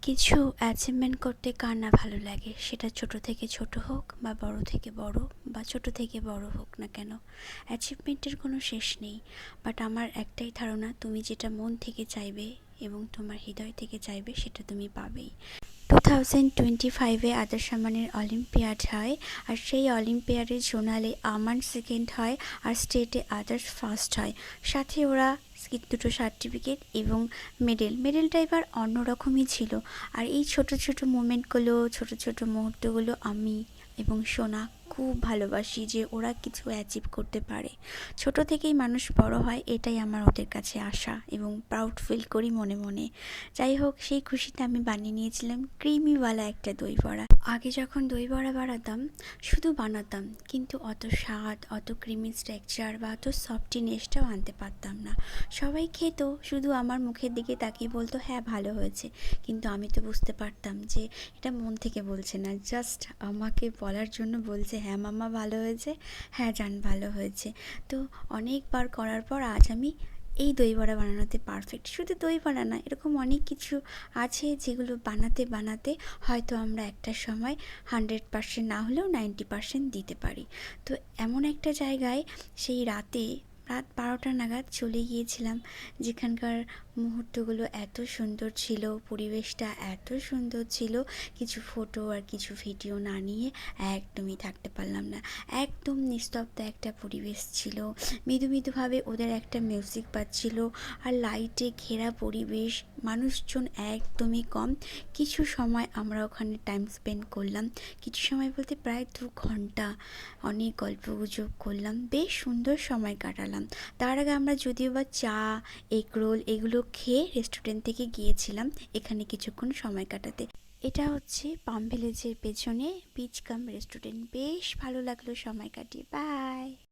কিছু অ্যাচিভমেন্ট করতে কার না ভালো লাগে, সেটা ছোট থেকে ছোট হোক বা বড় থেকে বড় বা ছোট থেকে বড় হোক না কেন, অ্যাচিভমেন্টের কোনো শেষ নেই। বাট আমার একটাই ধারণা, তুমি যেটা মন থেকে চাইবে এবং তোমার হৃদয় থেকে চাইবে সেটা তুমি পাবেই। 2025-এ আদর্শ আমানের অলিম্পিয়াড হয়, আর সেই অলিম্পিয়াডে জোনালে আমান সেকেন্ড হয় আর স্টেটে আদার্স ফার্স্ট হয়। সাথে ওরা দুটো সার্টিফিকেট এবং মেডেলটা এবার অন্যরকমই ছিল। আর এই ছোট ছোট মোমেন্টগুলো, ছোট ছোট মুহূর্তগুলো আমি এবং সোনা খুব ভালোবাসি, যে ওরা কিছু অ্যাচিভ করতে পারে। ছোট থেকেই মানুষ বড় হয়, এটাই আমার ওদের কাছে আশা এবং প্রাউড ফিল করি মনে মনে। যাই হোক, সেই খুশিতে আমি বানিয়ে নিয়েছিলাম ক্রিমিওয়ালা একটা দই বড়া। আগে যখন দই বড়া বানাতাম, শুধু বানাতাম, কিন্তু অত স্বাদ, অত ক্রিমি স্ট্রাকচার বা অত সফটিনেসটাও আনতে পারতাম না। সবাই খেত, শুধু আমার মুখের দিকে তাকিয়ে বলতো হ্যাঁ ভালো হয়েছে, কিন্তু আমি তো বুঝতে পারতাম যে এটা মন থেকে বলছে না, জাস্ট আমাকে বলার জন্য বলছে হ্যাঁ মাম্মা ভালো হয়েছে, হ্যাঁ জান ভালো হয়েছে। তো অনেকবার করার পর আজ আমি এই দই বড়া বানানোতে পারফেক্ট। শুধু দই বড়া না, এরকম অনেক কিছু আছে যেগুলো বানাতে বানাতে হয়তো আমরা একটা সময় 100% না হলেও 90% দিতে পারি। তো এমন একটা জায়গায় সেই রাত 12টা নাগাদ চলে গিয়েছিলাম, যেখানকার মুহূর্তগুলো এত সুন্দর ছিল, পরিবেশটা এত সুন্দর ছিল, কিছু ফটো আর কিছু ভিডিও না নিয়ে একদমই থাকতে পারলাম না। একদম নিস্তব্ধ একটা পরিবেশ ছিল, মৃদু মৃদুভাবে ওদের একটা মিউজিক বাজছিল, আর লাইটে ঘেরা পরিবেশ, মানুষজন একদমই কম। কিছু সময় আমরা ওখানে টাইম স্পেন্ড করলাম, কিছু সময় বলতে প্রায় 2 ঘন্টা অনেক গল্পগুজব করলাম, বেশ সুন্দর সময় কাটালাম। তার আগে আমরা যদিও বা চা, এগ রোল এগুলো খেয়ে রেস্টুরেন্ট থেকে গিয়েছিলাম এখানে কিছুক্ষণ সময় কাটাতে। এটা হচ্ছে পাম ভিলেজের পেছনে বিচ কাম রেস্টুরেন্ট। বেশ ভালো লাগলো সময় কাটিয়ে। বাই।